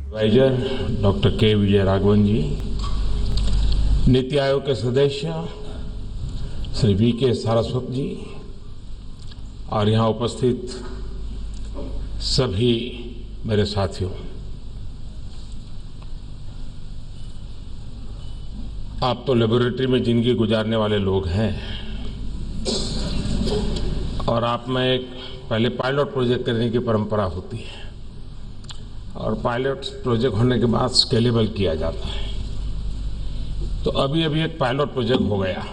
Adviser doctor के विजय राघवन जी, नीति आयोग के सदस्य श्री वी के सारस्वत जी और यहाँ उपस्थित सभी मेरे साथियों, आप तो लेबोरेटरी में जिंदगी गुजारने वाले लोग हैं और आप में एक पहले पायलट प्रोजेक्ट करने की परंपरा होती है और पायलट प्रोजेक्ट होने के बाद स्केलेबल किया जाता है। तो अभी एक पायलट प्रोजेक्ट हो गया।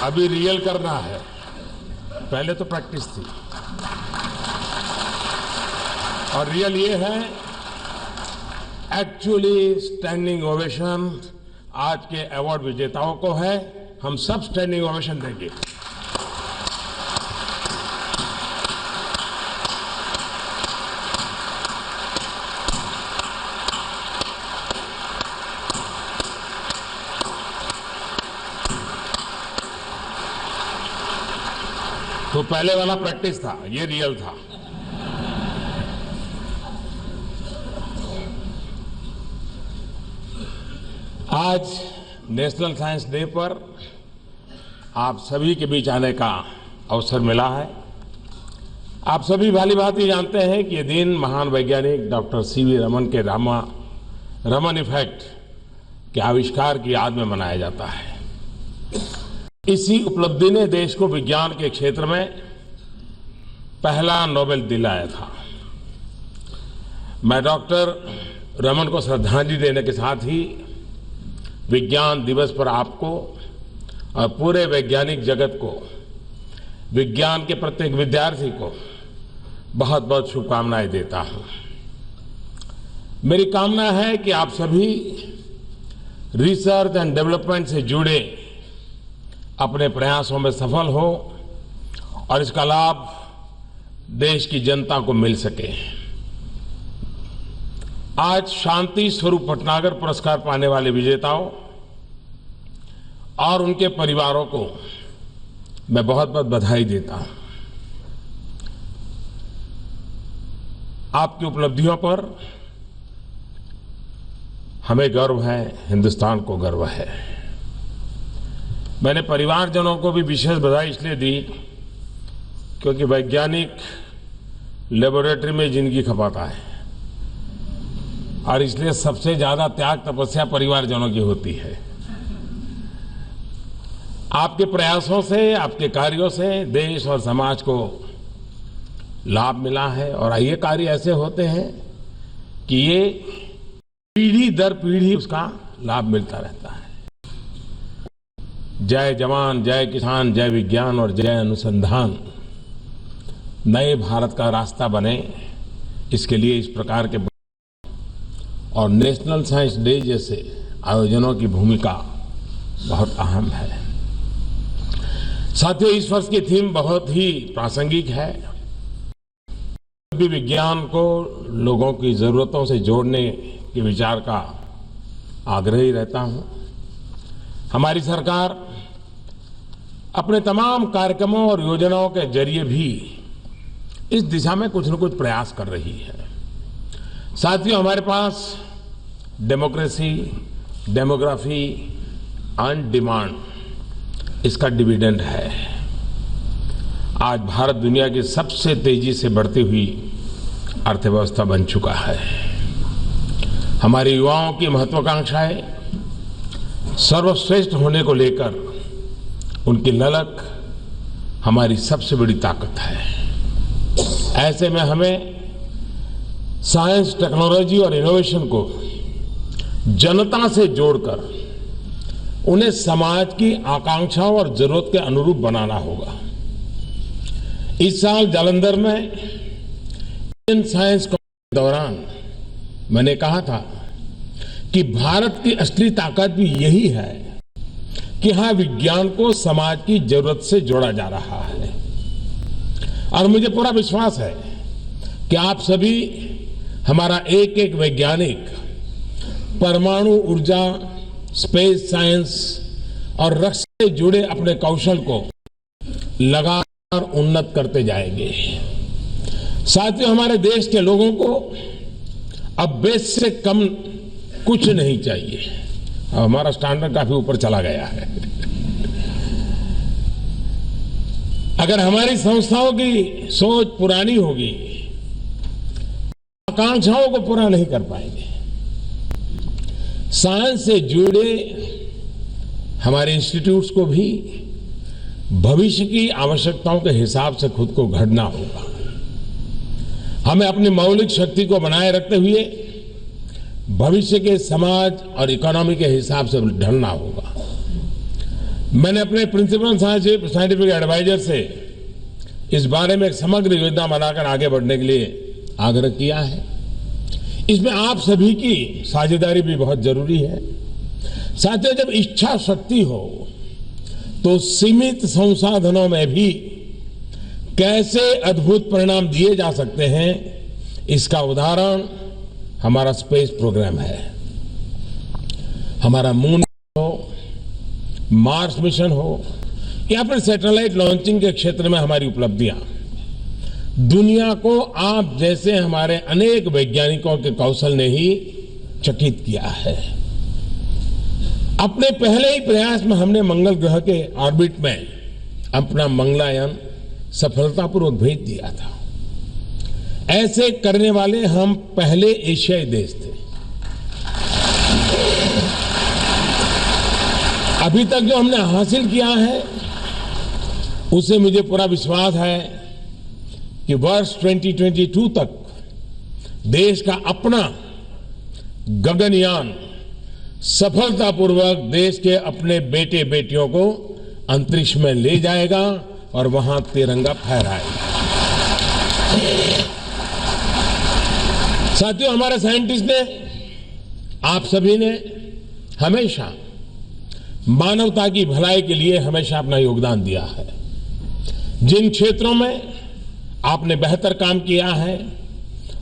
अभी रियल करना है, पहले तो प्रैक्टिस थी और रियल ये है एक्चुअली स्टैंडिंग ओवेशन आज के अवार्ड विजेताओं को है। हम सब स्टैंडिंग ओवेशन देंगे। तो पहले वाला प्रैक्टिस था, ये रियल था। आज नेशनल साइंस डे पर आप सभी के बीच आने का अवसर मिला है। आप सभी भली भांति जानते हैं कि ये दिन महान वैज्ञानिक डॉक्टर सीवी रमन के रमन इफेक्ट के आविष्कार की याद में मनाया जाता है। इसी उपलब्धि ने देश को विज्ञान के क्षेत्र में पहला नोबेल दिलाया था। मैं डॉक्टर रमन को श्रद्धांजलि देने के साथ ही विज्ञान दिवस पर आपको और पूरे वैज्ञानिक जगत को, विज्ञान के प्रत्येक विद्यार्थी को बहुत बहुत शुभकामनाएं देता हूं। मेरी कामना है कि आप सभी रिसर्च एंड डेवलपमेंट से जुड़े अपने प्रयासों में सफल हो और इसका लाभ देश की जनता को मिल सके। आज शांति स्वरूप भटनागर पुरस्कार पाने वाले विजेताओं और उनके परिवारों को मैं बहुत बहुत बधाई देता हूं। आपकी उपलब्धियों पर हमें गर्व है, हिंदुस्तान को गर्व है। मैंने परिवारजनों को भी विशेष बधाई इसलिए दी क्योंकि वैज्ञानिक लेबोरेटरी में जिंदगी खपाता है और इसलिए सबसे ज्यादा त्याग तपस्या परिवारजनों की होती है। आपके प्रयासों से, आपके कार्यों से देश और समाज को लाभ मिला है और ये कार्य ऐसे होते हैं कि ये पीढ़ी दर पीढ़ी उसका लाभ मिलता रहता है। जय जवान, जय किसान, जय विज्ञान और जय अनुसंधान नए भारत का रास्ता बने, इसके लिए इस प्रकार के और नेशनल साइंस डे जैसे आयोजनों की भूमिका बहुत अहम है। साथियों, इस वर्ष की थीम बहुत ही प्रासंगिक है। भी विज्ञान को लोगों की जरूरतों से जोड़ने के विचार का आग्रही रहता हूं। हमारी सरकार अपने तमाम कार्यक्रमों और योजनाओं के जरिए भी इस दिशा में कुछ न कुछ प्रयास कर रही है। साथियों, हमारे पास डेमोक्रेसी, डेमोग्राफी एंड डिमांड, इसका डिविडेंड है। आज भारत दुनिया की सबसे तेजी से बढ़ती हुई अर्थव्यवस्था बन चुका है। हमारे युवाओं की महत्वाकांक्षाएं सर्वश्रेष्ठ होने को लेकर उनकी ललक हमारी सबसे बड़ी ताकत है। ऐसे में हमें साइंस, टेक्नोलॉजी और इनोवेशन को जनता से जोड़कर उन्हें समाज की आकांक्षाओं और जरूरत के अनुरूप बनाना होगा। इस साल जालंधर में इंडियन साइंस के दौरान मैंने कहा था कि भारत की असली ताकत भी यही है कि हाँ, विज्ञान को समाज की जरूरत से जोड़ा जा रहा है। और मुझे पूरा विश्वास है कि आप सभी, हमारा एक एक वैज्ञानिक परमाणु ऊर्जा, स्पेस साइंस और रक्षा से जुड़े अपने कौशल को लगातार उन्नत करते जाएंगे। साथियों, हमारे देश के लोगों को अब बेस से कम कुछ नहीं चाहिए। अब हमारा स्टैंडर्ड काफी ऊपर चला गया है। अगर हमारी संस्थाओं की सोच पुरानी होगी, आकांक्षाओं को पूरा नहीं कर पाएंगे। साइंस से जुड़े हमारे इंस्टीट्यूट्स को भी भविष्य की आवश्यकताओं के हिसाब से खुद को गढ़ना होगा। हमें अपनी मौलिक शक्ति को बनाए रखते हुए भविष्य के समाज और इकोनॉमी के हिसाब से ढलना होगा। मैंने अपने प्रिंसिपल साइंटिफिक एडवाइजर से इस बारे में एक समग्र योजना बनाकर आगे बढ़ने के लिए आग्रह किया है। इसमें आप सभी की साझेदारी भी बहुत जरूरी है। साथियों, जब इच्छा शक्ति हो तो सीमित संसाधनों में भी कैसे अद्भुत परिणाम दिए जा सकते हैं, इसका उदाहरण हमारा स्पेस प्रोग्राम है। हमारा मून हो, मार्स मिशन हो या फिर सैटेलाइट लॉन्चिंग के क्षेत्र में हमारी उपलब्धियां दुनिया को आप जैसे हमारे अनेक वैज्ञानिकों के कौशल ने ही चकित किया है। अपने पहले ही प्रयास में हमने मंगल ग्रह के ऑर्बिट में अपना मंगलयान सफलतापूर्वक भेज दिया था। ऐसे करने वाले हम पहले एशियाई देश थे। अभी तक जो हमने हासिल किया है उससे मुझे पूरा विश्वास है कि वर्ष 2022 तक देश का अपना गगनयान सफलतापूर्वक देश के अपने बेटे बेटियों को अंतरिक्ष में ले जाएगा और वहां तिरंगा फहराएगा। साथियों, हमारे साइंटिस्ट ने, आप सभी ने हमेशा मानवता की भलाई के लिए हमेशा अपना योगदान दिया है। जिन क्षेत्रों में आपने बेहतर काम किया है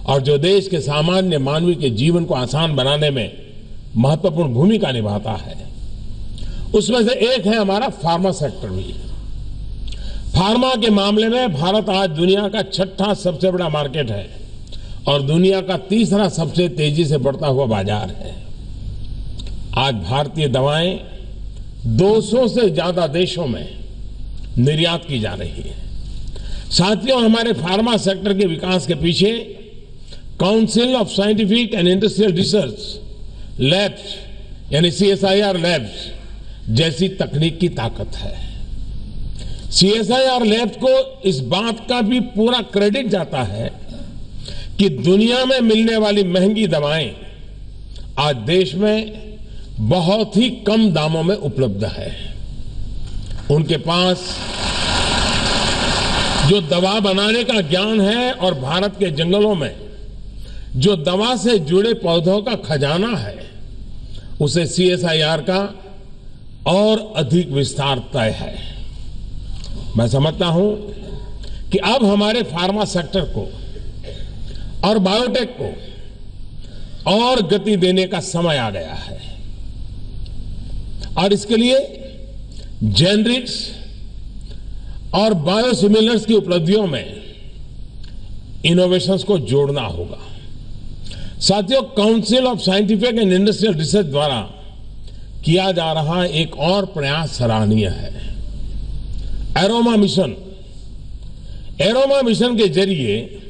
और जो देश के सामान्य मानवी के जीवन को आसान बनाने में महत्वपूर्ण भूमिका निभाता है, उसमें से एक है हमारा फार्मा सेक्टर भी। फार्मा के मामले में भारत आज दुनिया का छठा सबसे बड़ा मार्केट है और दुनिया का तीसरा सबसे तेजी से बढ़ता हुआ बाजार है। आज भारतीय दवाएं 200 से ज्यादा देशों में निर्यात की जा रही है। साथियों, हमारे फार्मा सेक्टर के विकास के पीछे council of scientific and industrial research labs यानी CSIR लैब्स जैसी तकनीक की ताकत है। CSIR लैब्स को इस बात का भी पूरा क्रेडिट जाता है कि दुनिया में मिलने वाली महंगी दवाएं आज देश में बहुत ही कम दामों में उपलब्ध है। उनके पास जो दवा बनाने का ज्ञान है और भारत के जंगलों में जो दवा से जुड़े पौधों का खजाना है, उसे CSIR का और अधिक विस्तार तय है। मैं समझता हूं कि अब हमारे फार्मा सेक्टर को और बायोटेक को और गति देने का समय आ गया है और इसके लिए जेनरिक्स और बायोसिमिलर्स की उपलब्धियों में इनोवेशंस को जोड़ना होगा। साथियों, council of scientific and industrial research द्वारा किया जा रहा एक और प्रयास सराहनीय है। एरोमा मिशन के जरिए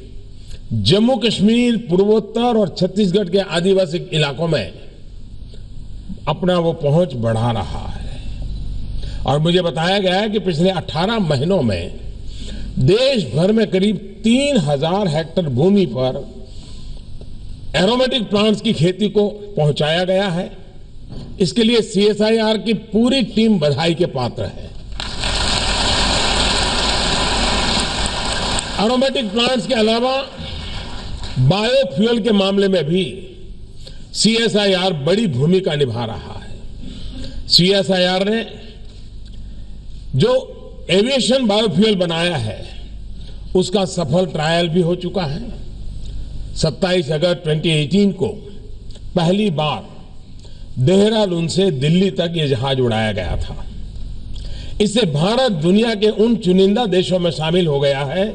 जम्मू कश्मीर, पूर्वोत्तर और छत्तीसगढ़ के आदिवासी इलाकों में अपना वो पहुंच बढ़ा रहा है और मुझे बताया गया है कि पिछले 18 महीनों में देश भर में करीब 3000 हेक्टेयर भूमि पर एरोमेटिक प्लांट्स की खेती को पहुंचाया गया है। इसके लिए CSIR की पूरी टीम बधाई के पात्र है। एरोमेटिक प्लांट्स के अलावा बायोफ्यूल के मामले में भी CSIR बड़ी भूमिका निभा रहा है। CSIR ने जो एविएशन बायोफ्यूल बनाया है उसका सफल ट्रायल भी हो चुका है। 27 अगस्त 2018 को पहली बार देहरादून से दिल्ली तक ये जहाज उड़ाया गया था। इससे भारत दुनिया के उन चुनिंदा देशों में शामिल हो गया है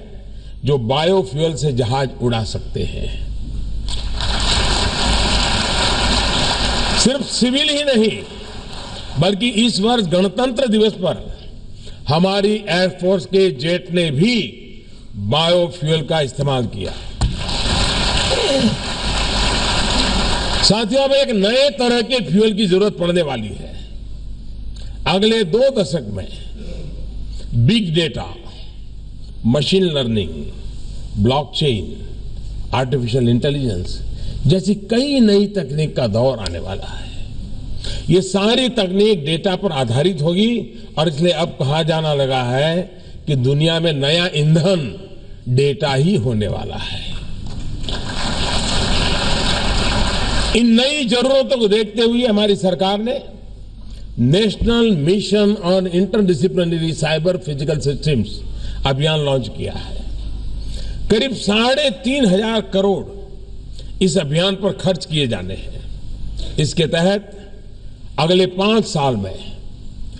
जो बायोफ्यूल से जहाज उड़ा सकते हैं। सिर्फ सिविल ही नहीं, बल्कि इस वर्ष गणतंत्र दिवस पर हमारी एयरफोर्स के जेट ने भी बायोफ्यूल का इस्तेमाल किया। साथियों, अब एक नए तरह के फ्यूल की जरूरत पड़ने वाली है। अगले 2 दशक में big data, machine learning, blockchain, artificial intelligence जैसी कई नई तकनीक का दौर आने वाला है। ये सारी तकनीक डेटा पर आधारित होगी और इसलिए अब कहा जाना लगा है कि दुनिया में नया ईंधन डेटा ही होने वाला है। इन नई जरूरतों को देखते हुए हमारी सरकार ने national mission on interdisciplinary cyber physical systems अभियान लॉन्च किया है। करीब 3,500 करोड़ इस अभियान पर खर्च किए जाने हैं। इसके तहत अगले 5 साल में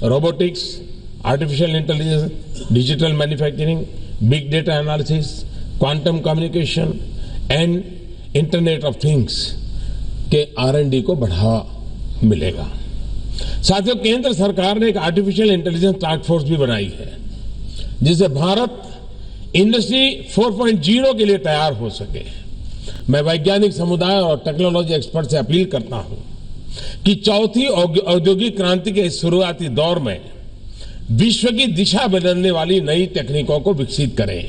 robotics, artificial intelligence, digital manufacturing, big data analysis, quantum communication and internet of things के R&D को बढ़ावा मिलेगा। साथियों, केंद्र सरकार ने एक आर्टिफिशियल इंटेलिजेंस टास्क फोर्स भी बनाई है, जिससे भारत इंडस्ट्री 4.0 के लिए तैयार हो सके। मैं वैज्ञानिक समुदाय और टेक्नोलॉजी एक्सपर्ट से अपील करता हूं कि चौथी औद्योगिक क्रांति के इस शुरुआती दौर में विश्व की दिशा बदलने वाली नई तकनीकों को विकसित करें,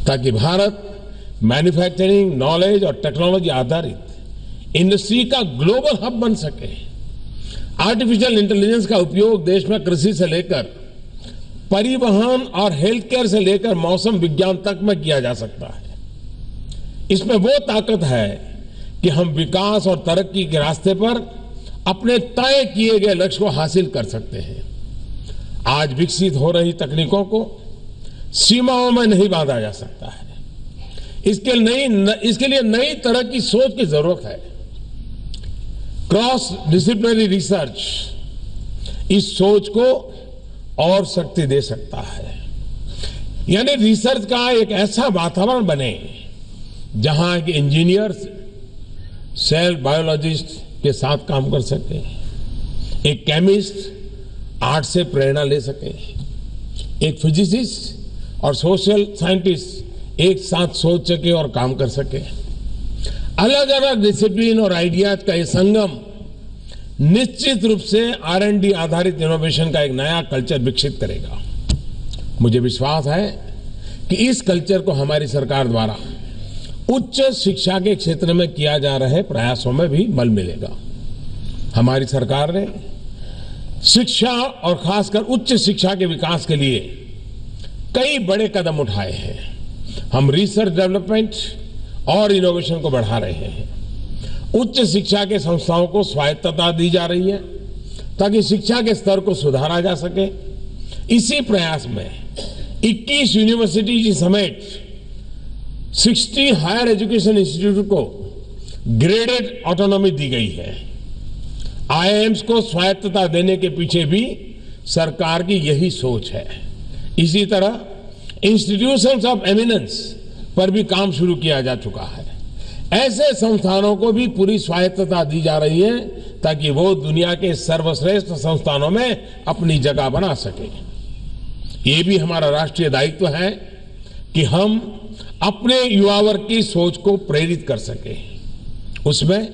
ताकि भारत मैन्युफैक्चरिंग, नॉलेज और टेक्नोलॉजी आधारित इंडस्ट्री का ग्लोबल हब बन सके। आर्टिफिशियल इंटेलिजेंस का उपयोग देश में कृषि से लेकर परिवहन और हेल्थ केयर से लेकर मौसम विज्ञान तक में किया जा सकता है। इसमें वो ताकत है कि हम विकास और तरक्की के रास्ते पर अपने तय किए गए लक्ष्य को हासिल कर सकते हैं। आज विकसित हो रही तकनीकों को सीमाओं में नहीं बांधा जा सकता है। इसके लिए नई तरह की सोच की जरूरत है। क्रॉस डिसिप्लिनरी रिसर्च इस सोच को और शक्ति दे सकता है। यानी रिसर्च का एक ऐसा वातावरण बने जहां के इंजीनियर्स सेल बायोलॉजिस्ट के साथ काम कर सके, एक केमिस्ट आर्ट से प्रेरणा ले सके, एक फिजिसिस्ट और सोशल साइंटिस्ट एक साथ सोच सके और काम कर सके। अलग अलग डिसिप्लिन और आइडियाज का ये संगम निश्चित रूप से R&D आधारित इनोवेशन का एक नया कल्चर विकसित करेगा। मुझे विश्वास है कि इस कल्चर को हमारी सरकार द्वारा उच्च शिक्षा के क्षेत्र में किया जा रहे प्रयासों में भी बल मिलेगा। हमारी सरकार ने शिक्षा और खासकर उच्च शिक्षा के विकास के लिए कई बड़े कदम उठाए हैं। हम रिसर्च डेवलपमेंट और इनोवेशन को बढ़ा रहे हैं। उच्च शिक्षा के संस्थाओं को स्वायत्तता दी जा रही है ताकि शिक्षा के स्तर को सुधारा जा सके। इसी प्रयास में 21 यूनिवर्सिटी समेत 60 हायर एजुकेशन इंस्टीट्यूट को ग्रेडेड ऑटोनॉमी दी गई है। IIMs को स्वायत्तता देने के पीछे भी सरकार की यही सोच है। इसी तरह इंस्टीट्यूशंस ऑफ एमिनेंस पर भी काम शुरू किया जा चुका है। ऐसे संस्थानों को भी पूरी स्वायत्तता दी जा रही है ताकि वो दुनिया के सर्वश्रेष्ठ संस्थानों में अपनी जगह बना सके। ये भी हमारा राष्ट्रीय दायित्व है कि हम अपने युवा वर्ग की सोच को प्रेरित कर सके, उसमें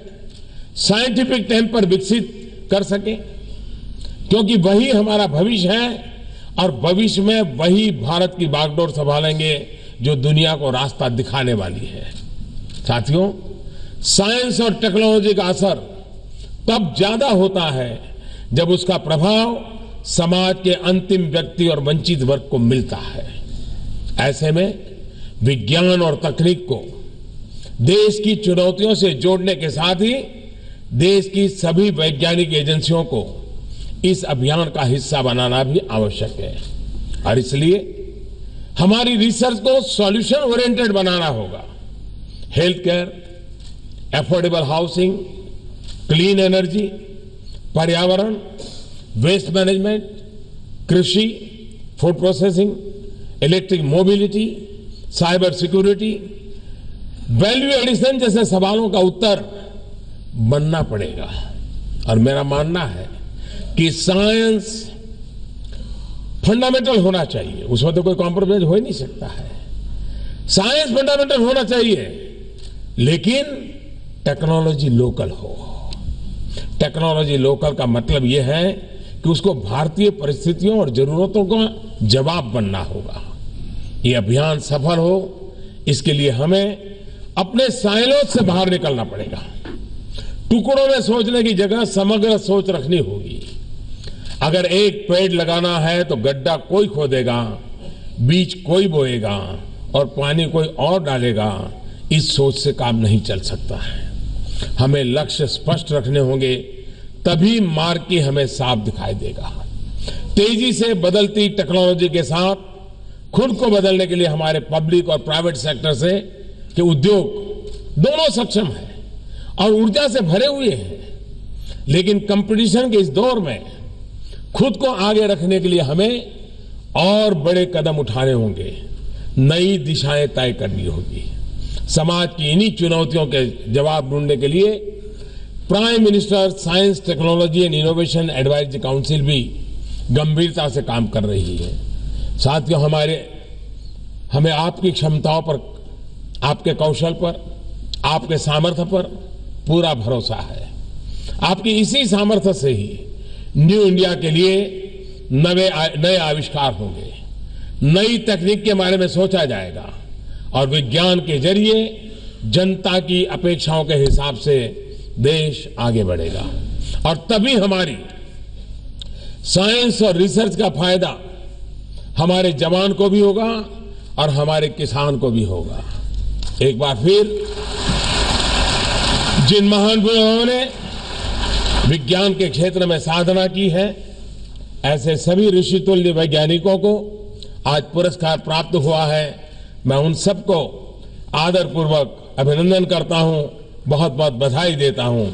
साइंटिफिक टेम्पर विकसित कर सके, क्योंकि वही हमारा भविष्य है और भविष्य में वही भारत की बागडोर संभालेंगे जो दुनिया को रास्ता दिखाने वाली है। साथियों, साइंस और टेक्नोलॉजी का असर तब ज्यादा होता है जब उसका प्रभाव समाज के अंतिम व्यक्ति और वंचित वर्ग को मिलता है। ऐसे में विज्ञान और तकनीक को देश की चुनौतियों से जोड़ने के साथ ही देश की सभी वैज्ञानिक एजेंसियों को इस अभियान का हिस्सा बनाना भी आवश्यक है। और इसलिए हमारी रिसर्च को सॉल्यूशन ओरिएंटेड बनाना होगा। Health care, affordable housing, clean energy, पर्यावरण, वेस्ट मैनेजमेंट, कृषि, food processing, electric mobility, cyber security, value addition जैसे सवालों का उत्तर बनना पड़ेगा। और मेरा मानना है कि साइंस फंडामेंटल होना चाहिए, उसमें तो कोई कॉम्प्रोमाइज हो ही नहीं सकता है। साइंस फंडामेंटल होना चाहिए, लेकिन टेक्नोलॉजी लोकल हो। टेक्नोलॉजी लोकल का मतलब यह है कि उसको भारतीय परिस्थितियों और जरूरतों का जवाब बनना होगा। ये अभियान सफल हो, इसके लिए हमें अपने साइलोज से बाहर निकलना पड़ेगा। टुकड़ों में सोचने की जगह समग्र सोच रखनी होगी। अगर एक पेड़ लगाना है तो गड्ढा कोई खोदेगा, बीज कोई बोएगा और पानी कोई और डालेगा। इस सोच से काम नहीं चल सकता है। हमें लक्ष्य स्पष्ट रखने होंगे, तभी मार्ग की हमें साफ दिखाई देगा। तेजी से बदलती टेक्नोलॉजी के साथ खुद को बदलने के लिए हमारे पब्लिक और प्राइवेट सेक्टर से के उद्योग दोनों सक्षम हैं और ऊर्जा से भरे हुए हैं। लेकिन कंपटीशन के इस दौर में खुद को आगे रखने के लिए हमें और बड़े कदम उठाने होंगे, नई दिशाएं तय करनी होगी। समाज की इन्हीं चुनौतियों के जवाब ढूंढने के लिए prime minister science, technology and innovation advisory council भी गंभीरता से काम कर रही है। साथियों, हमें आपकी क्षमताओं पर, आपके कौशल पर, आपके सामर्थ्य पर पूरा भरोसा है। आपकी इसी सामर्थ्य से ही न्यू इंडिया के लिए नए आविष्कार होंगे, नई तकनीक के बारे में सोचा जाएगा और विज्ञान के जरिए जनता की अपेक्षाओं के हिसाब से देश आगे बढ़ेगा। और तभी हमारी साइंस और रिसर्च का फायदा हमारे जवान को भी होगा और हमारे किसान को भी होगा। एक बार फिर जिन महान बुजुर्गों ने विज्ञान के क्षेत्र में साधना की है, ऐसे सभी ऋषितुल्य वैज्ञानिकों को आज पुरस्कार प्राप्त हुआ है। मैं उन सबको आदरपूर्वक अभिनंदन करता हूं, बहुत बहुत बधाई देता हूं।